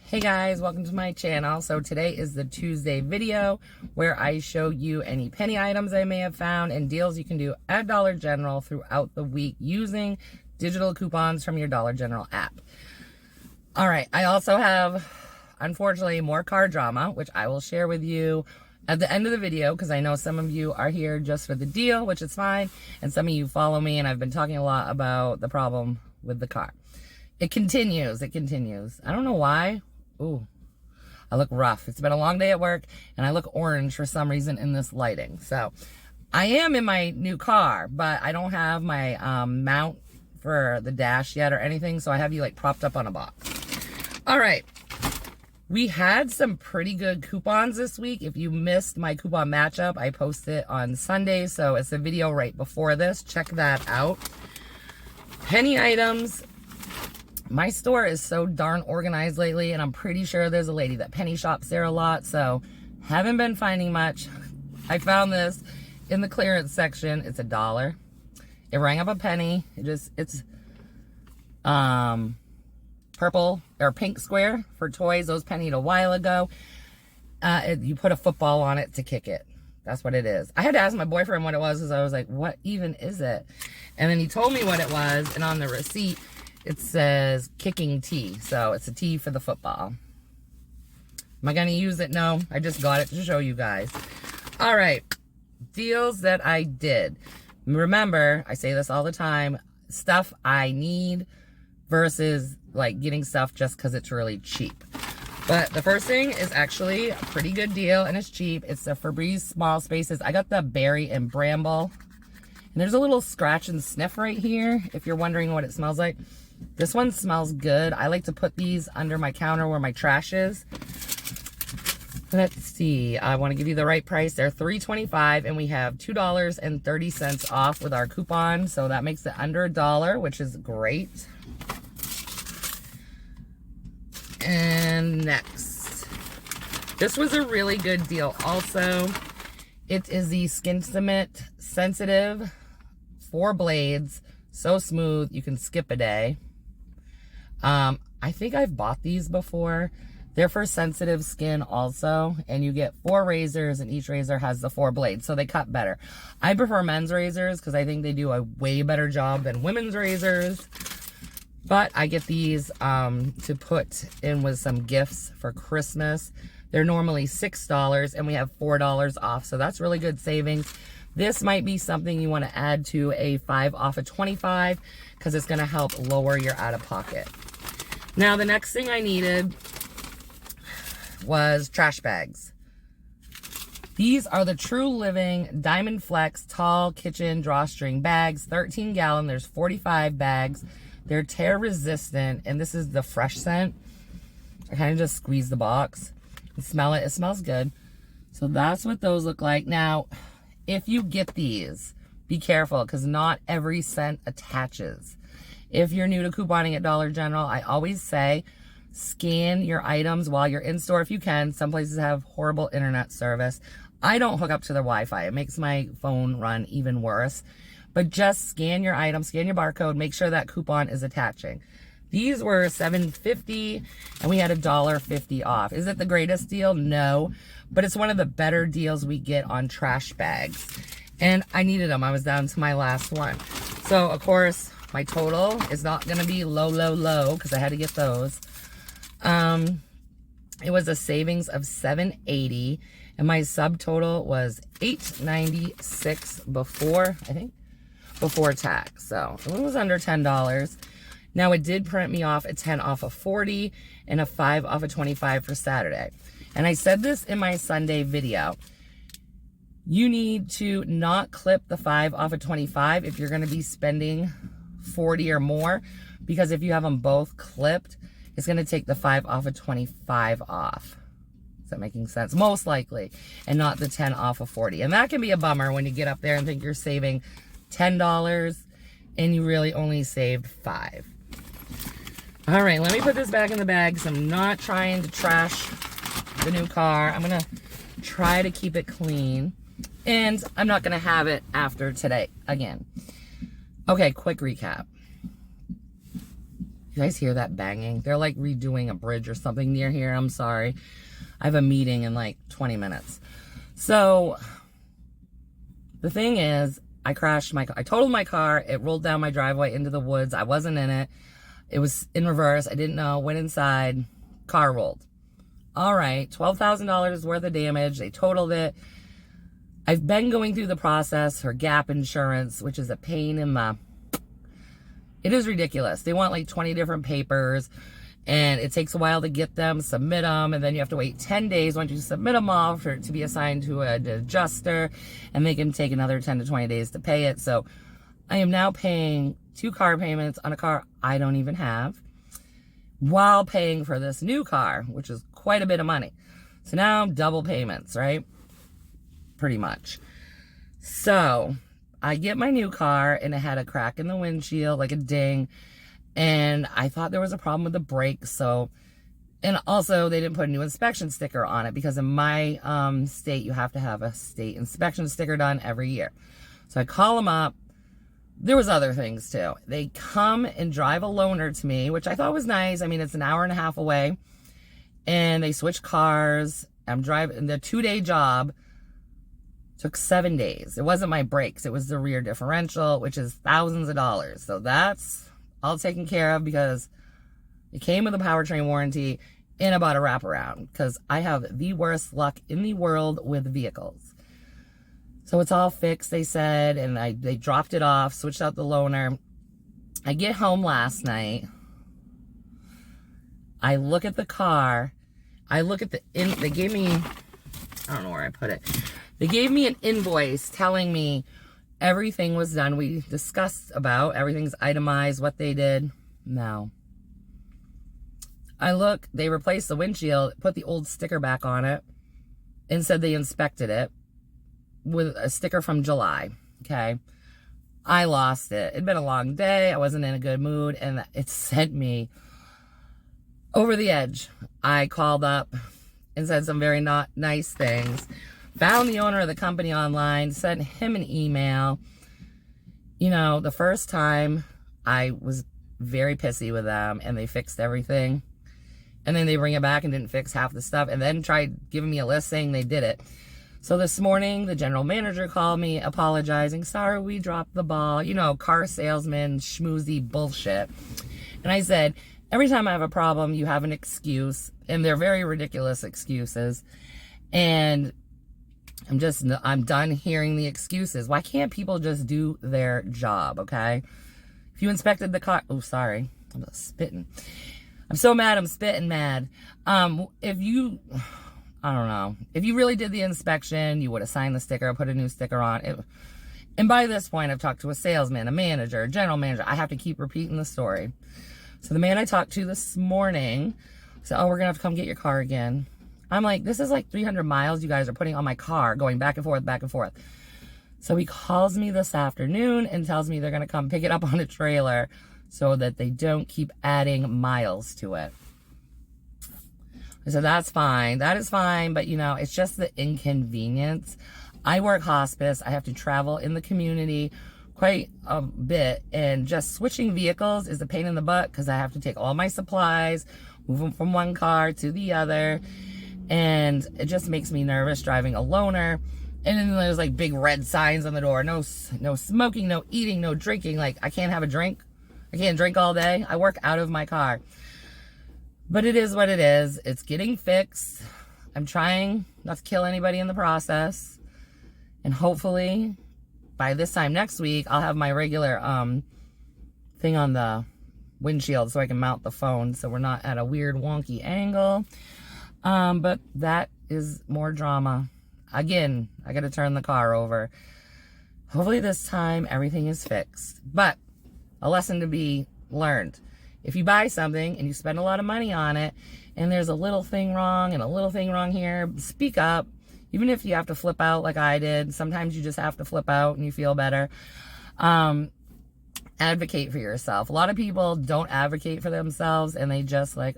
Hey guys, welcome to my channel. So today is the Tuesday video where I show you any penny items I may have found and deals you can do at Dollar General throughout the week using digital coupons from your Dollar General app. All right, I also have, unfortunately, more car drama, which I will share with you at the end of the video because I know some of you are here just for the deal, which is fine, and some of you follow me, and I've been talking a lot about the problem with the car. It continues. I don't know why. Ooh, I look rough. It's been a long day at work, and I look orange for some reason in this lighting. So, I am in my new car, but I don't have my mount for the dash yet or anything, so I have you like propped up on a box. All right. We had some pretty good coupons this week. If you missed my coupon matchup, I post it on Sunday, so it's a video right before this. Check that out. Penny items. My store is so darn organized lately, and I'm pretty sure there's a lady that penny shops there a lot, so haven't been finding much. I found this in the clearance section. It's $1. It rang up a penny. It's purple or pink square for toys. Those pennied a while ago. You put a football on it to kick it. That's what it is. I had to ask my boyfriend what it was because I was like, what even is it? And then he told me what it was, and on the receipt, it says kicking tee. So it's a tee for the football. Am I going to use it? No. I just got it to show you guys. All right. Deals that I did. Remember, I say this all the time. Stuff I need versus like getting stuff just because it's really cheap. But the first thing is actually a pretty good deal and it's cheap. It's the Febreze Small Spaces. I got the berry and bramble. And there's a little scratch and sniff right here if you're wondering what it smells like. This one smells good. I like to put these under my counter where my trash is. Let's see. I want to give you the right price. They're $3.25 and we have $2.30 off with our coupon. So that makes it under $1, which is great. And next. This was a really good deal also. It is the Skin Cement Sensitive 4 blades. So smooth, you can skip a day. I think I've bought these before. They're for sensitive skin also, and you get 4 razors, and each razor has the 4 blades, so they cut better. I prefer men's razors because I think they do a way better job than women's razors. But I get these to put in with some gifts for Christmas. They're normally $6, and we have $4 off, so that's really good savings. This might be something you want to add to a 5 off of 25 because it's going to help lower your out-of-pocket. Now, the next thing I needed was trash bags. These are the True Living Diamond Flex Tall Kitchen Drawstring Bags, 13 gallon. There's 45 bags. They're tear resistant, and this is the fresh scent. I kind of just squeeze the box and smell it. It smells good. So that's what those look like. Now, if you get these, be careful because not every scent attaches. If you're new to couponing at Dollar General, I always say scan your items while you're in store if you can. Some places have horrible internet service. I don't hook up to their Wi-Fi. It makes my phone run even worse. But just scan your item, scan your barcode, make sure that coupon is attaching. These were $7.50 and we had $1.50 off. Is it the greatest deal? No, but it's one of the better deals we get on trash bags. And I needed them. I was down to my last one. So, of course, my total is not going to be low because I had to get those. It was a savings of $7.80 and my subtotal was $8.96 before tax. So, it was under $10. Now, it did print me off a 10 off of 40 and a 5 off of 25 for Saturday. And I said this in my Sunday video. You need to not clip the 5 off of 25 if you're going to be spending 40 or more. Because if you have them both clipped, it's going to take the 5 off of 25 off. Is that making sense? Most likely. And not the 10 off of 40. And that can be a bummer when you get up there and think you're saving $10 and you really only saved $5. All right, let me put this back in the bag because I'm not trying to trash the new car. I'm going to try to keep it clean. And I'm not going to have it after today again. Okay, quick recap. You guys hear that banging? They're like redoing a bridge or something near here. I'm sorry. I have a meeting in like 20 minutes. So the thing is, I crashed my car. I totaled my car. It rolled down my driveway into the woods. I wasn't in it. It was in reverse. I didn't know. Went inside. Car rolled. All right. $12,000 worth of damage. They totaled it. I've been going through the process for gap insurance, which is a pain in the... It is ridiculous. They want like 20 different papers, and it takes a while to get them, submit them, and then you have to wait 10 days once you submit them all for it to be assigned to an adjuster, and they can take another 10 to 20 days to pay it. So I am now paying 2 car payments on a car I don't even have, while paying for this new car, which is quite a bit of money. So now double payments, right? Pretty much. So I get my new car, and it had a crack in the windshield, like a ding, and I thought there was a problem with the brakes. So, and also they didn't put a new inspection sticker on it, because in my state you have to have a state inspection sticker done every year. So I call them up. There was other things too. They come and drive a loaner to me, which I thought was nice. I mean, it's an hour and a half away, and they switch cars. I'm driving the 2-day job. Took 7 days. It wasn't my brakes. It was the rear differential, which is thousands of dollars. So that's all taken care of, because it came with a powertrain warranty and about a wraparound, because I have the worst luck in the world with vehicles. So it's all fixed, they said, and they dropped it off, switched out the loaner. I get home last night. I look at the car. I look at they gave me, I don't know where I put it. They gave me an invoice telling me everything was done. We discussed about everything's itemized, what they did. No. I look, they replaced the windshield, put the old sticker back on it, and said they inspected it with a sticker from July. Okay. I lost it. It'd been a long day. I wasn't in a good mood, and it sent me over the edge. I called up and said some very not nice things. Found the owner of the company online, sent him an email. You know, the first time I was very pissy with them, and they fixed everything. And then they bring it back and didn't fix half the stuff, and then tried giving me a list saying they did it. So this morning, the general manager called me apologizing. Sorry, we dropped the ball. You know, car salesman, schmoozy bullshit. And I said, every time I have a problem, you have an excuse. And they're very ridiculous excuses. And I'm done hearing the excuses. Why can't people just do their job, okay? If you inspected the car... Oh, sorry. I'm spitting. I'm so mad. I'm spitting mad. If you... I don't know. If you really did the inspection, you would have signed the sticker, put a new sticker on it. And by this point, I've talked to a salesman, a manager, a general manager. I have to keep repeating the story. So the man I talked to this morning said, oh, we're going to have to come get your car again. I'm like, this is like 300 miles you guys are putting on my car, going back and forth, back and forth. So he calls me this afternoon and tells me they're going to come pick it up on a trailer so that they don't keep adding miles to it. I said, that's fine. That is fine. But, you know, it's just the inconvenience. I work hospice. I have to travel in the community quite a bit. And just switching vehicles is a pain in the butt, because I have to take all my supplies, move them from one car to the other. And it just makes me nervous driving a loaner. And then there's like big red signs on the door. No smoking, no eating, no drinking. Like, I can't have a drink. I can't drink all day. I work out of my car. But it is what it is. It's getting fixed. I'm trying not to kill anybody in the process. And hopefully by this time next week, I'll have my regular thing on the windshield so I can mount the phone so we're not at a weird wonky angle. But that is more drama. Again, I got to turn the car over. Hopefully this time everything is fixed. But a lesson to be learned. If you buy something and you spend a lot of money on it, and there's a little thing wrong and a little thing wrong here, speak up. Even if you have to flip out like I did, sometimes you just have to flip out and you feel better. Advocate for yourself. A lot of people don't advocate for themselves, and they just like,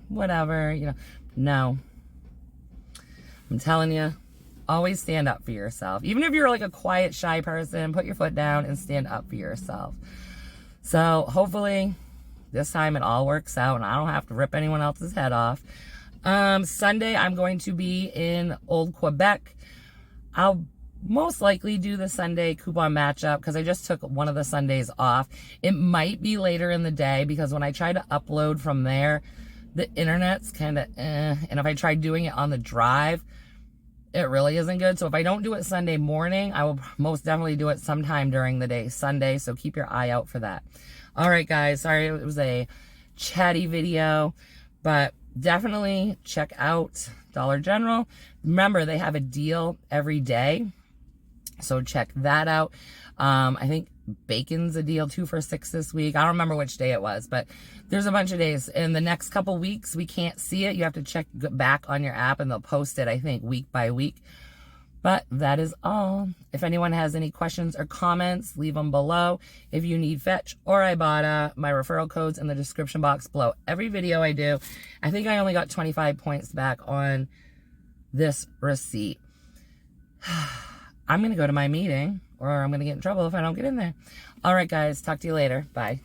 whatever, you know. No. I'm telling you, always stand up for yourself. Even if you're like a quiet, shy person, put your foot down and stand up for yourself. So hopefully This time it all works out and I don't have to rip anyone else's head off. Sunday, I'm going to be in Old Quebec. I'll most likely do the Sunday coupon matchup because I just took one of the Sundays off. It might be later in the day because when I try to upload from there, the internet's kind of and if I try doing it on the drive, it really isn't good. So if I don't do it Sunday morning, I will most definitely do it sometime during the day Sunday. So keep your eye out for that. All right, guys. Sorry it was a chatty video, but definitely check out Dollar General. Remember, they have a deal every day. So check that out. I think bacon's a deal 2 for $6 this week. I don't remember which day it was, but there's a bunch of days. In the next couple weeks, we can't see it. You have to check back on your app and they'll post it, I think, week by week. But that is all. If anyone has any questions or comments, leave them below. If you need Fetch or Ibotta, my referral code's in the description box below every video I do. I think I only got 25 points back on this receipt. I'm going to go to my meeting or I'm going to get in trouble if I don't get in there. All right, guys. Talk to you later. Bye.